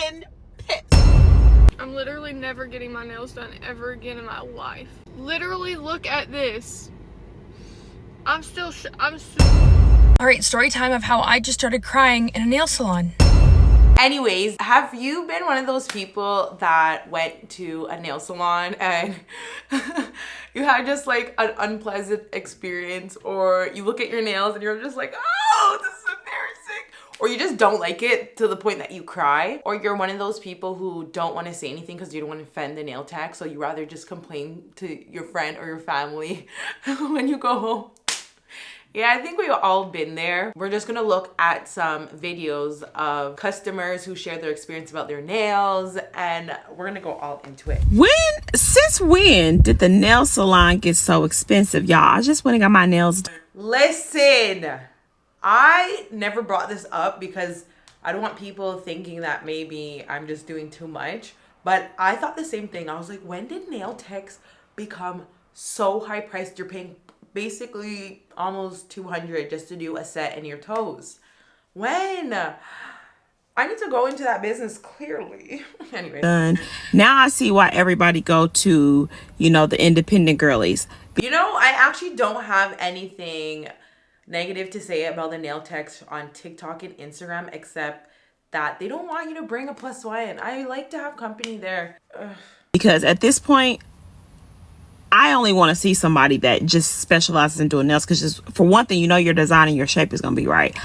freaking pissed. I'm literally never getting my nails done ever again in my life. Literally, look at this. I'm All right, story time of how I just started crying in a nail salon. Anyways, have you been one of those people that went to a nail salon and you had just like an unpleasant experience, or you look at your nails and you're just like, oh, this is embarrassing, or you just don't like it to the point that you cry, or you're one of those people who don't want to say anything because you don't want to offend the nail tech, so you rather just complain to your friend or your family when you go home? Yeah, I think we've all been there. We're just gonna look at some videos of customers who share their experience about their nails, and we're gonna go all into it. Since when did the nail salon get so expensive, y'all? I just went and got my nails done. Listen, I never brought this up because I don't want people thinking that maybe I'm just doing too much, but I thought the same thing. I was like, when did nail techs become so high priced? You're paying basically almost $200 just to do a set in your toes. When? I need to go into that business clearly. Anyway. Now I see why everybody go to, you know, the independent girlies. You know, I actually don't have anything negative to say about the nail techs on TikTok and Instagram, except that they don't want you to bring a plus one. I like to have company there. Ugh. Because at this point, I only want to see somebody that just specializes in doing nails, because just for one thing, you know, your design and your shape is going to be right.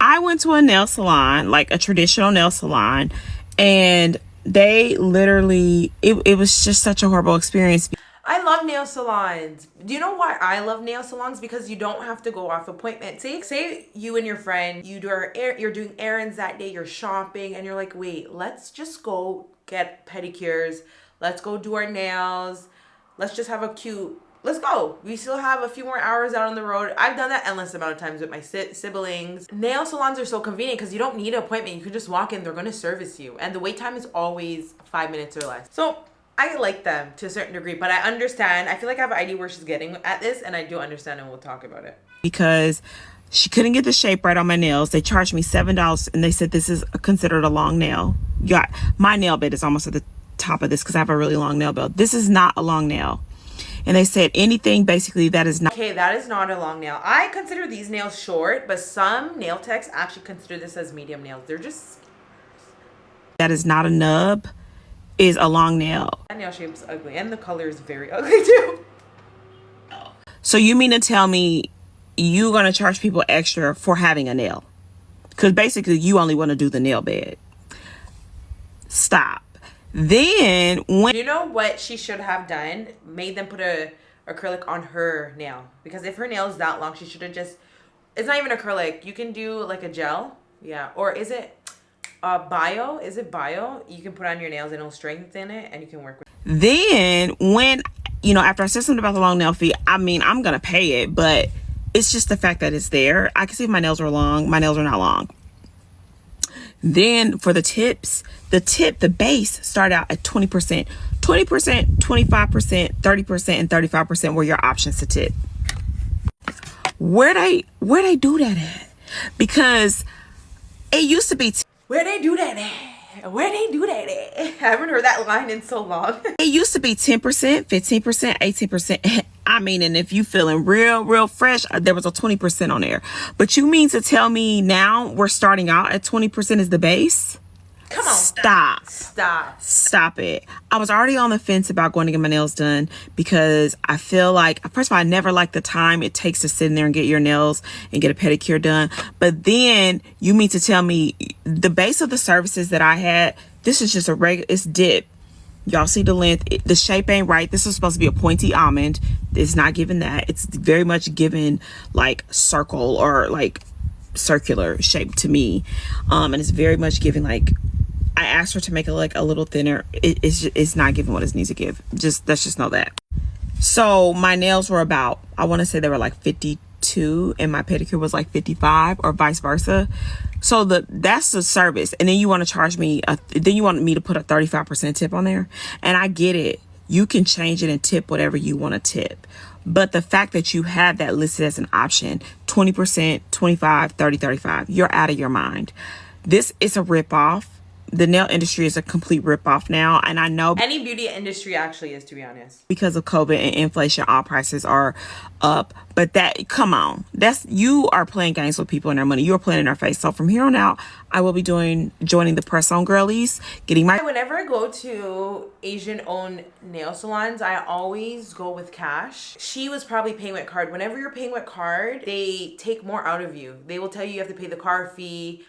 I went to a nail salon, like a traditional nail salon, and they literally, it was just such a horrible experience. I love nail salons. Do you know why I love nail salons? Because you don't have to go off appointment. Say you and your friend, you're doing errands that day, you're shopping, and you're like, wait, let's just go get pedicures. Let's go do our nails. Let's just have let's go. We still have a few more hours out on the road. I've done that endless amount of times with my siblings. Nail salons are so convenient because you don't need an appointment. You can just walk in, they're going to service you. And the wait time is always 5 minutes or less. So I like them to a certain degree, but I understand. I feel like I have an idea where she's getting at this, and I do understand, and we'll talk about it. Because she couldn't get the shape right on my nails. They charged me $7, and they said this is considered a long nail. My nail bed is almost at the top of this because I have a really long nail bed. This is not a long nail. And they said anything basically that is not. Okay, that is not a long nail. I consider these nails short, but some nail techs actually consider this as medium nails. They're just. That is not a nub, is a long nail. That nail shape's ugly, and the color is very ugly too. So you mean to tell me you're going to charge people extra for having a nail? Because basically you only want to do the nail bed. Stop. Then when you know what she should have done, made them put a acrylic on her nail, because if her nail is that long, she should have just, it's not even acrylic, you can do like a gel, yeah, or is it bio, you can put on your nails and it'll strengthen it and you can work with it. Then when, you know, after I said something about the long nail fee, I mean, I'm gonna pay it, but it's just the fact that it's there. I can see if my nails are long. My nails are not long. Then for the tips, the base start out at 20%, 20%, 25%, 30%, and 35% were your options to tip. Where they do that at? Because it used to be where they do that at? Where they do that at? I haven't heard that line in so long. It used to be 10%, 15%, 18%. I mean, and if you feeling real fresh, there was a 20% on there. But you mean to tell me now we're starting out at 20% is the base? Come on. Stop it. I was already on the fence about going to get my nails done because I feel like, first of all, I never liked the time it takes to sit in there and get your nails and get a pedicure done. But then you mean to tell me the base of the services that I had, this is just a regular, it's dip. Y'all see the length, the shape ain't right. This is supposed to be a pointy almond. It's not giving that. It's very much given like circle or like circular shape to me. And it's very much giving like, I asked her to make it like a little thinner. It's not giving what it needs to give. Let's just know that. So my nails were about, I want to say they were like 52 and my pedicure was like 55 or vice versa. So that's the service. And then you want to charge me, then you want me to put a 35% tip on there. And I get it. You can change it and tip whatever you want to tip. But the fact that you have that listed as an option, 20%, 25, 30, 35, you're out of your mind. This is a ripoff. the nail industry is a complete ripoff now. And I know Any beauty industry actually is, to be honest. because of COVID and inflation, all prices are up. But that, come on, that's, you are playing games with people and their money. You are playing in their face. So from here on out, I will be joining the press on girlies, getting my. Whenever I go to Asian-owned nail salons, I always go with cash. She was probably paying with card. Whenever you're paying with card, they take more out of you. They will tell you have to pay the card fee.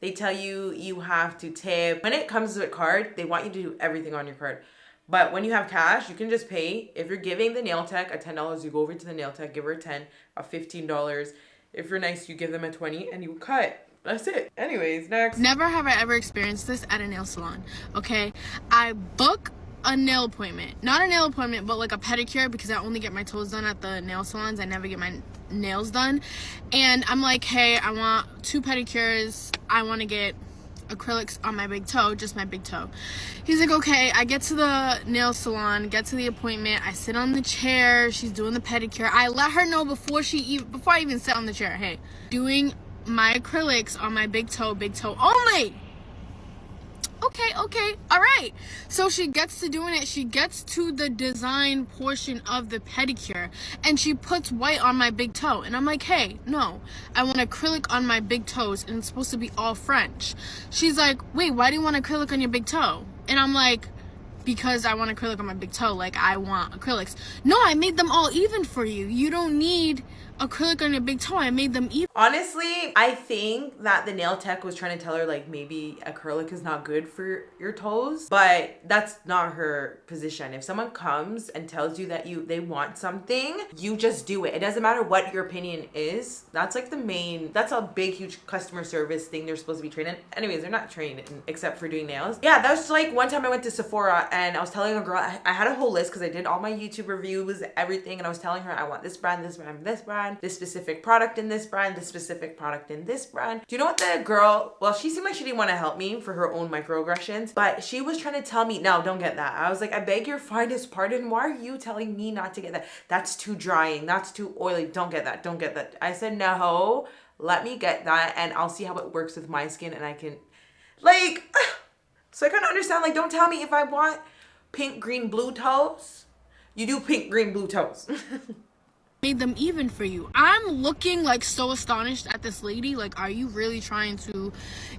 They tell you you have to tip. When it comes to a card, they want you to do everything on your card. But when you have cash, you can just pay. If you're giving the nail tech a $10, you go over to the nail tech, give her a 10, a $15. If you're nice, you give them a 20 and you cut. That's it. Anyways, next. Never have I ever experienced this at a nail salon, okay? I book a nail appointment. Not a nail appointment, but like a pedicure, because I only get my toes done at the nail salons. I never get my nails done. And I'm like, hey, I want 2 pedicures. I want to get acrylics on my big toe, just my big toe. He's like, okay. I get to the nail salon, get to the appointment. I sit on the chair. She's doing the pedicure. I let her know before I even sit on the chair, hey, doing my acrylics on my big toe only. Okay, all right. So she gets to doing it. She gets to the design portion of the pedicure and she puts white on my big toe. And I'm like, hey, no, I want acrylic on my big toes and it's supposed to be all French. She's like, wait, why do you want acrylic on your big toe? And I'm like, because I want acrylic on my big toe. Like, I want acrylics. No, I made them all even for you. You don't need acrylic on your big toe. I made them even. Honestly, I think that the nail tech was trying to tell her like maybe acrylic is not good for your toes, but that's not her position. If someone comes and tells you that they want something, you just do it. It doesn't matter what your opinion is. That's like that's a big, huge customer service thing they're supposed to be trained in. Anyways, they're not trained except for doing nails. Yeah, that's like one time I went to Sephora and I was telling a girl, I had a whole list because I did all my YouTube reviews, everything, and I was telling her I want this brand, this brand, this brand, this specific product in this brand, this specific product in this brand. Do you know what the girl, well, she seemed like she didn't want to help me for her own microaggressions, but she was trying to tell me, no, don't get that. I was like, I beg your finest pardon. Why are you telling me not to get that? That's too drying. That's too oily. Don't get that. Don't get that. I said, no, let me get that and I'll see how it works with my skin and I can, like, so I couldn't understand, like, don't tell me if I want pink, green, blue toes. You do pink, green, blue toes. Made them even for you. I'm looking like so astonished at this lady. Like, are you really trying to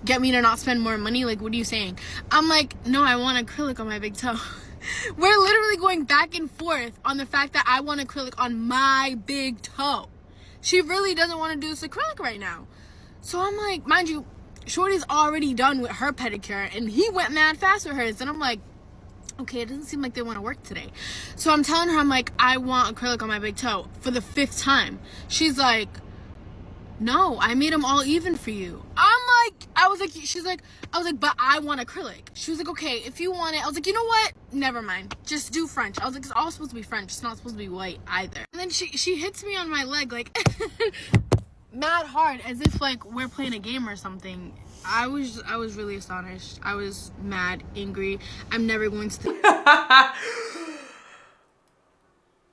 get me to not spend more money? Like, what are you saying? I'm like, no, I want acrylic on my big toe. We're literally going back and forth on the fact that I want acrylic on my big toe. She really doesn't want to do this acrylic right now. So I'm like, mind you, Shorty's already done with her pedicure and he went mad fast with hers. And I'm like, okay, it doesn't seem like they want to work today. So I'm telling her, I'm like, I want acrylic on my big toe for the 5th time. She's like, no, I made them all even for you. I was like, but I want acrylic. She was like, okay, if you want it. I was like, you know what? Never mind. Just do French. I was like, it's all supposed to be French. It's not supposed to be white either. And then she hits me on my leg, like, mad hard, as if like we're playing a game or something. I was really astonished. I was mad, angry. I'm never going to.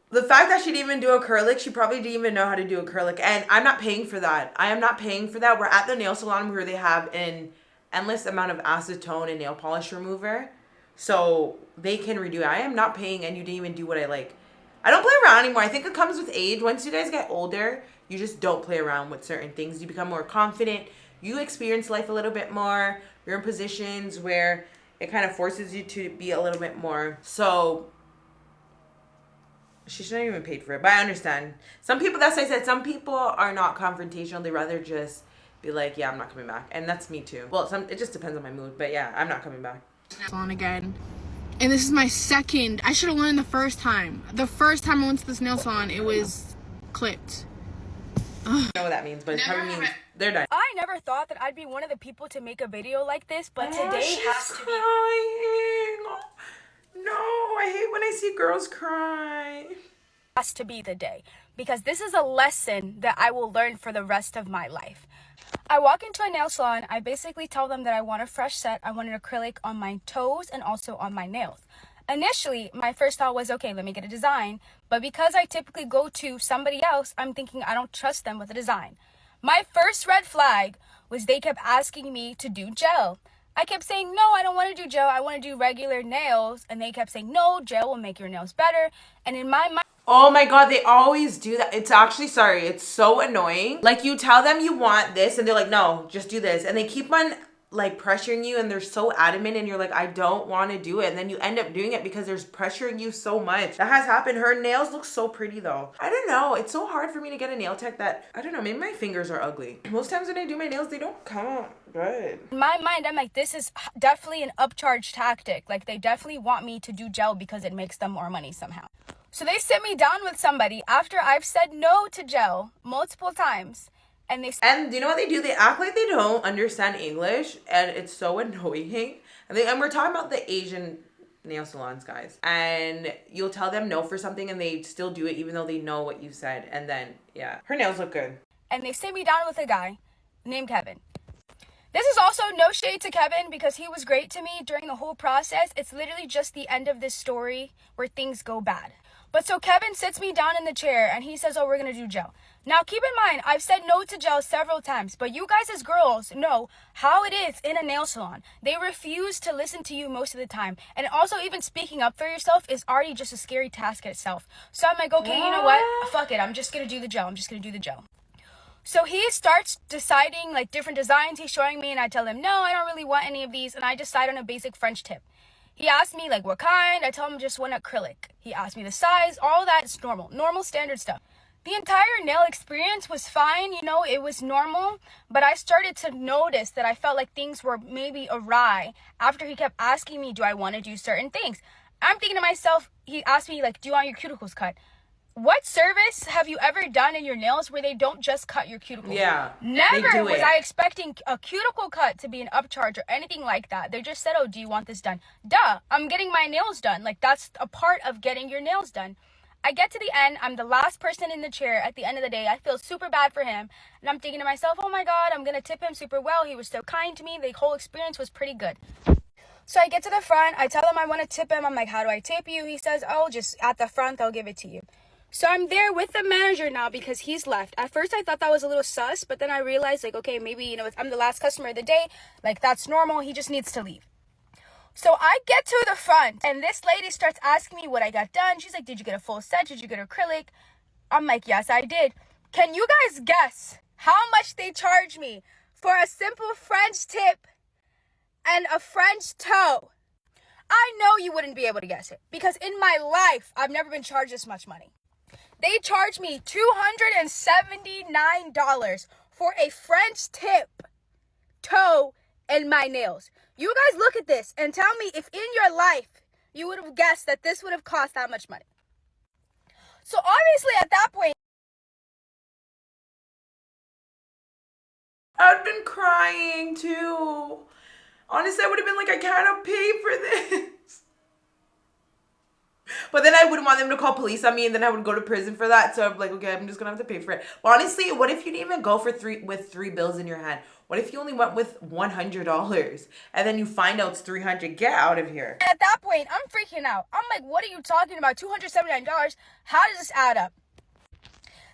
The fact that she didn't even do acrylic, she probably didn't even know how to do acrylic. And I'm not paying for that. I am not paying for that. We're at the nail salon where they have an endless amount of acetone and nail polish remover. So they can redo it. I am not paying and you didn't even do what I like. I don't play around anymore. I think it comes with age. Once you guys get older, you just don't play around with certain things. You become more confident. You experience life a little bit more. You're in positions where it kind of forces you to be a little bit more. So she shouldn't have even paid for it, but I understand. Some people, that's what I said, some people are not confrontational. They rather just be like, yeah, I'm not coming back. And that's me too. Well, it just depends on my mood, but yeah, I'm not coming back. Salon again. And this is my second. I should have learned the first time. The first time I went to this nail salon, it was clipped. I don't know what that means, but it probably means they're done. I never thought that I'd be one of the people to make a video like this, but today has to be. No, I hate when I see girls cry. Has to be the day, because this is a lesson that I will learn for the rest of my life. I walk into a nail salon. I basically tell them that I want a fresh set. I want an acrylic on my toes and also on my nails. Initially, my first thought was, okay, let me get a design. But because I typically go to somebody else, I'm thinking I don't trust them with a design. My first red flag was they kept asking me to do gel. I kept saying, no, I don't want to do gel. I want to do regular nails. And they kept saying, no, gel will make your nails better. And in my mind, oh my god, they always do that. It's actually, sorry, it's so annoying. Like, you tell them you want this and they're like, no, just do this. And they keep on like pressuring you and they're so adamant and you're like, I don't want to do it. And then you end up doing it because there's pressuring you so much. That has happened. Her nails look so pretty though. I don't know. It's so hard for me to get a nail tech that, I don't know, maybe my fingers are ugly. Most times when I do my nails, they don't come out good. in my mind, I'm like, this is definitely an upcharge tactic. Like, they definitely want me to do gel because it makes them more money somehow. So they sit me down with somebody after I've said no to gel multiple times. And you know what they do? They act like they don't understand English, and it's so annoying. And we're talking about the Asian nail salons, guys. And you'll tell them no for something, and they still do it even though they know what you said. And then, yeah, her nails look good. And they sit me down with a guy named Kevin. This is also no shade to Kevin because he was great to me during the whole process. It's literally just the end of this story where things go bad. But so Kevin sits me down in the chair and he says, oh, we're going to do gel. Now, keep in mind, I've said no to gel several times, but you guys as girls know how it is in a nail salon. They refuse to listen to you most of the time. And also, even speaking up for yourself is already just a scary task in itself. So I'm like, okay, you know what? Fuck it. I'm just going to do the gel. So he starts deciding like different designs he's showing me, and I tell him, no, I don't really want any of these. And I decide on a basic French tip. He asked me like what kind. I tell him just one acrylic. He asked me the size. All that is normal standard stuff. The entire nail experience was fine, it was normal, but I started to notice that I felt like things were maybe awry after he kept asking me, do I want to do certain things? I'm thinking to myself, he asked me like, do you want your cuticles cut? What service have you ever done in your nails where they don't just cut your cuticles? Yeah. Never was I expecting a cuticle cut to be an upcharge or anything like that. They just said, oh, do you want this done? Duh, I'm getting my nails done. Like, that's a part of getting your nails done. I get to the end. I'm the last person in the chair at the end of the day. I feel super bad for him. And I'm thinking to myself, oh my God, I'm going to tip him super well. He was so kind to me. The whole experience was pretty good. So I get to the front. I tell him I want to tip him. I'm like, how do I tip you? He says, oh, just at the front, they'll give it to you. So I'm there with the manager now because he's left. At first, I thought that was a little sus, but then I realized, like, okay, maybe, if I'm the last customer of the day, like, that's normal. He just needs to leave. So I get to the front, and this lady starts asking me what I got done. She's like, did you get a full set? Did you get acrylic? I'm like, yes, I did. Can you guys guess how much they charge me for a simple French tip and a French toe? I know you wouldn't be able to guess it because in my life, I've never been charged this much money. They charged me $279 for a French tip, toe, and my nails. You guys look at this and tell me if in your life you would have guessed that this would have cost that much money. So obviously at that point, I'd been crying too. Honestly, I would have been like, I cannot pay for this. But then I wouldn't want them to call police on me and then I would go to prison for that. So I'm like, okay, I'm just gonna have to pay for it. But honestly, what if you didn't even go for with three bills in your hand? What if you only went with $100 and then you find out it's $300? Get out of here. At that point, I'm freaking out. I'm like, what are you talking about? $279? How does this add up?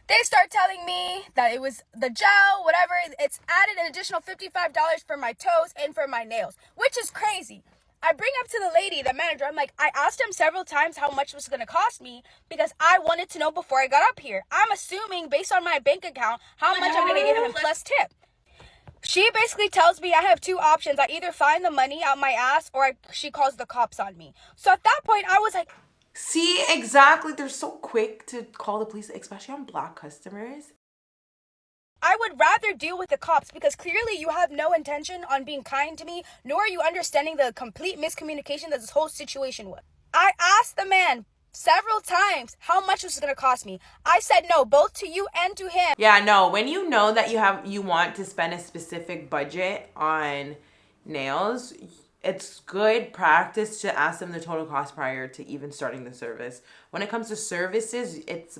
They start telling me that it was the gel, whatever. It's added an additional $55 for my toes and for my nails, which is crazy. I bring up to the lady, the manager, I'm like, I asked him several times how much it was going to cost me because I wanted to know before I got up here. I'm assuming based on my bank account how much I'm going to give him plus tip. She basically tells me I have two options. I either find the money out my ass or she calls the cops on me. So at that point, I was like, see, exactly. They're so quick to call the police, especially on Black customers. I would rather deal with the cops because clearly you have no intention on being kind to me, nor are you understanding the complete miscommunication that this whole situation was. I asked the man several times how much this was going to cost me. I said no, both to you and to him. Yeah, no, when you know that you want to spend a specific budget on nails, it's good practice to ask them the total cost prior to even starting the service. When it comes to services, it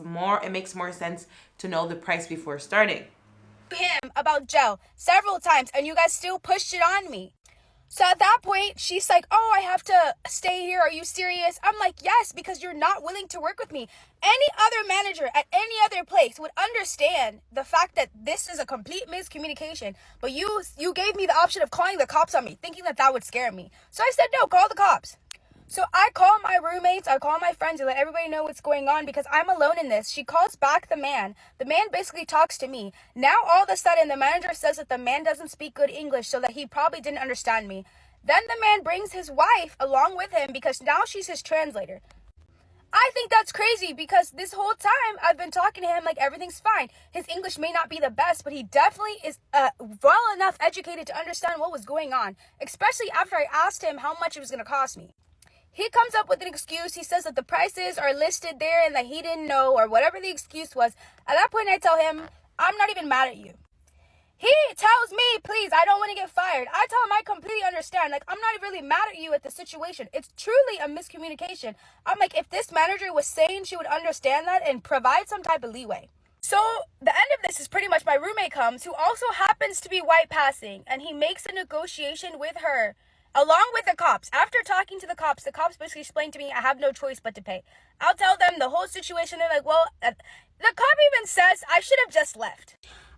makes more sense to know the price before starting. Him about gel several times and you guys still pushed it on me. So at that point, she's like, oh, I have to stay here. Are you serious? I'm like, yes, because you're not willing to work with me. Any other manager at any other place would understand the fact that this is a complete miscommunication. But you gave me the option of calling the cops on me, thinking that that would scare me. So I said, no, call the cops. So I call my roommates, I call my friends, and let everybody know what's going on because I'm alone in this. She calls back the man. The man basically talks to me. Now all of a sudden the manager says that the man doesn't speak good English, so that he probably didn't understand me. Then the man brings his wife along with him because now she's his translator. I think that's crazy because this whole time I've been talking to him like everything's fine. His English may not be the best, but he definitely is well enough educated to understand what was going on, especially after I asked him how much it was going to cost me. He comes up with an excuse. He says that the prices are listed there and that he didn't know, or whatever the excuse was. At that point, I tell him, I'm not even mad at you. He tells me, please, I don't want to get fired. I tell him I completely understand. Like, I'm not really mad at you at the situation. It's truly a miscommunication. I'm like, if this manager was sane, she would understand that and provide some type of leeway. So the end of this is pretty much my roommate comes, who also happens to be white passing, and he makes a negotiation with her. Along with the cops. After talking to the cops basically explained to me I have no choice but to pay. I'll tell them the whole situation. They're like, well, the cop even says I should have just left.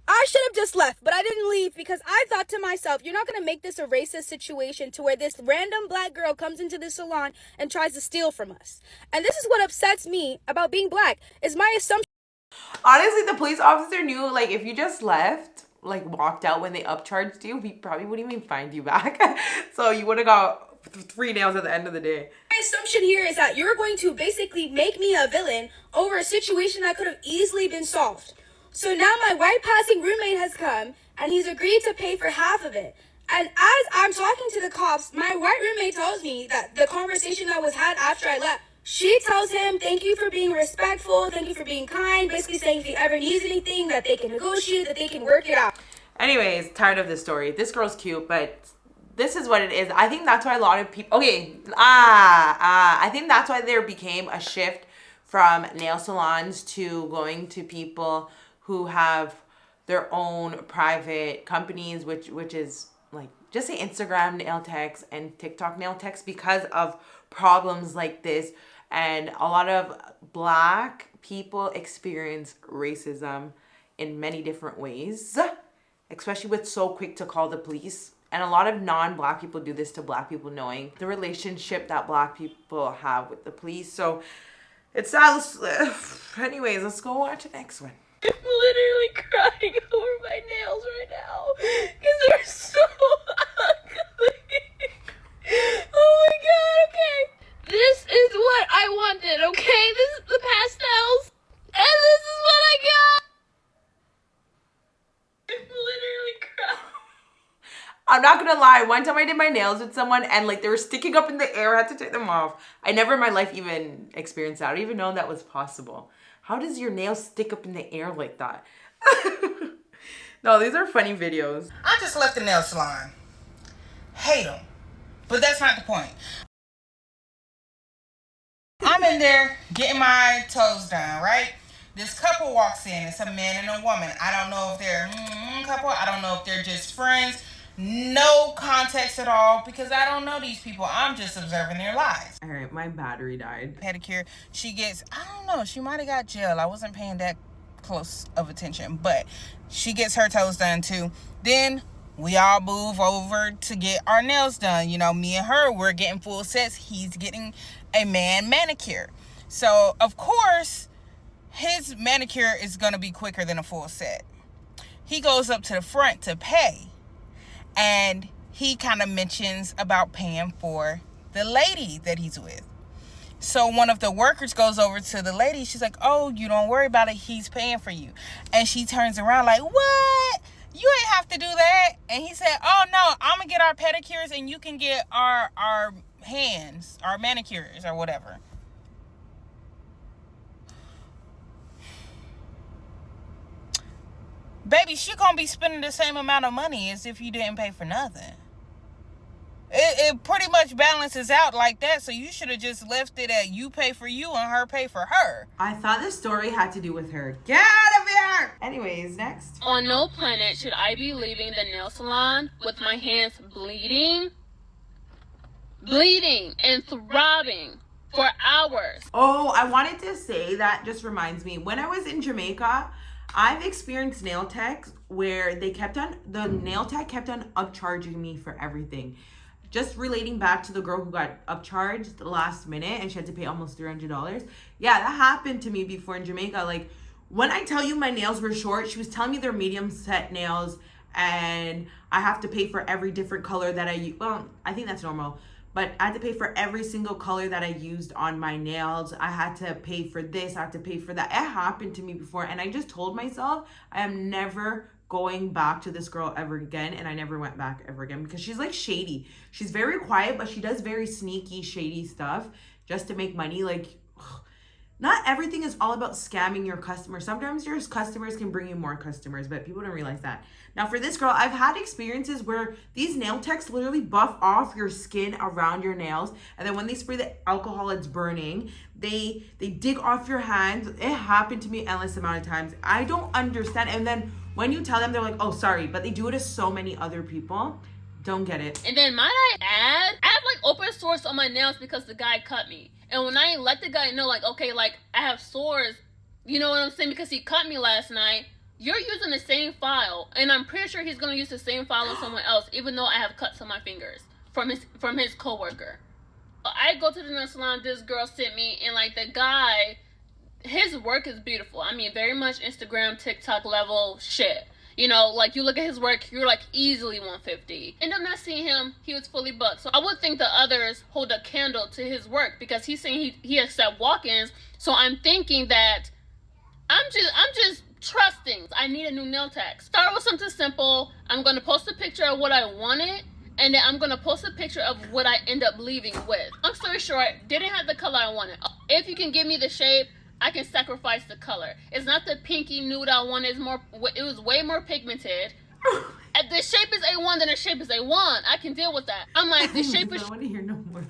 I should have just left, but I didn't leave because I thought to myself, you're not going to make this a racist situation to where this random black girl comes into the salon and tries to steal from us. And this is what upsets me about being black, is my assumption. Honestly, the police officer knew, like, if you just left, like, walked out when they upcharged you, we probably wouldn't even find you back. So you would have got 3 nails at the end of the day. My assumption here is that you're going to basically make me a villain over a situation that could have easily been solved. So now my white passing roommate has come and he's agreed to pay for half of it. And as I'm talking to the cops, my white roommate tells me that the conversation that was had after I left, she tells him, thank you for being respectful, thank you for being kind, basically saying if he ever needs anything, that they can negotiate, that they can work it out. Anyways, tired of this story. This girl's cute, but this is what it is. I think that's why a lot of people, I think that's why there became a shift from nail salons to going to people who have their own private companies, which is like, just say Instagram nail techs and TikTok nail techs, because of problems like this. And a lot of black people experience racism in many different ways, especially with so quick to call the police. And a lot of non-black people do this to black people, knowing the relationship that black people have with the police. So it's sad. Anyways, let's go watch the next one. I'm literally crying over my nails right now because they're so ugly. Oh my god, okay. This is what I wanted, okay? This is the pastels, and this is what I got. I'm literally crying. I'm not gonna lie, one time I did my nails with someone and like they were sticking up in the air. I had to take them off. I never in my life even experienced that. I don't even know that was possible. How does your nails stick up in the air like that? No, these are funny videos. I just left the nail salon. Hate them. But that's not the point. I'm in there getting my toes done, right? This couple walks in. It's a man and a woman. I don't know if they're a couple. I don't know if they're just friends. No context at all because I don't know these people. I'm just observing their lives. All right, my battery died. Pedicure. She gets, I don't know, she might have got gel. I wasn't paying that close of attention, but she gets her toes done too. Then we all move over to get our nails done. You know, me and her, we're getting full sets. He's getting a man manicure. So, of course, his manicure is going to be quicker than a full set. He goes up to the front to pay. And he kind of mentions about paying for the lady that he's with. So one of the workers goes over to the lady. She's like, oh, you don't worry about it. He's paying for you. And she turns around like, what? You ain't have to do that. And he said, oh, no, I'm going to get our pedicures and you can get our hands, our manicures or whatever. Baby, she gonna be spending the same amount of money as if you didn't pay for nothing. It pretty much balances out like that, so you should have just left it at you pay for you and her pay for her. I thought this story had to do with her. Get out of here! Anyways, next. On no planet should I be leaving the nail salon with my hands bleeding bleeding and throbbing for hours. Oh, I wanted to say that just reminds me, when I was in Jamaica, I've experienced nail techs where the nail tech kept on upcharging me for everything. Just relating back to the girl who got upcharged the last minute and she had to pay almost $300. Yeah, that happened to me before in Jamaica. Like, when I tell you my nails were short, she was telling me they're medium set nails and I have to pay for every different color that I use. Well, I think that's normal. But I had to pay for every single color that I used on my nails. I had to pay for this, I had to pay for that. It happened to me before. And I just told myself I am never going back to this girl ever again. And I never went back ever again because she's like shady. She's very quiet, but she does very sneaky, shady stuff just to make money. Like, ugh. Not everything is all about scamming your customers. Sometimes your customers can bring you more customers, but people don't realize that. Now for this girl, I've had experiences where these nail techs literally buff off your skin around your nails. And then when they spray the alcohol, it's burning. They dig off your hands. It happened to me endless amount of times. I don't understand. And then when you tell them, they're like, oh, sorry. But they do it to so many other people. Don't get it. And then might I add, I have like open sores on my nails because the guy cut me. And when I let the guy know, like, okay, like, I have sores, you know what I'm saying, because he cut me last night, you're using the same file. And I'm pretty sure he's going to use the same file on someone else, even though I have cuts on my fingers from his coworker. I go to the nail salon, this girl sent me, and, like, the guy, his work is beautiful. I mean, very much Instagram, TikTok level shit. You know, like, you look at his work, you're, like, easily 150. End up not seeing him, he was fully booked. So I would think the others hold a candle to his work because he's saying he accept walk-ins. So I'm thinking that I'm just trusting. I need a new nail tech. Start with something simple. I'm going to post a picture of what I wanted, and then I'm going to post a picture of what I end up leaving with. Long story short, didn't have the color I wanted. If you can give me the shape, I can sacrifice the color. It's not the pinky nude I wanted. It was way more pigmented. If the shape is A1, then the shape is A1. I can deal with that. I'm like, the shape is... I want to hear no more.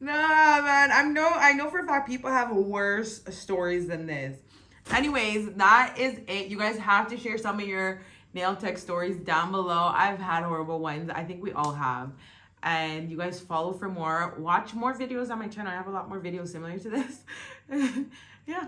Nah, man. I know for a fact people have worse stories than this. Anyways, that is it. You guys have to share some of your nail tech stories down below. I've had horrible ones. I think we all have. And you guys follow for more. Watch more videos on my channel. I have a lot more videos similar to this. Yeah.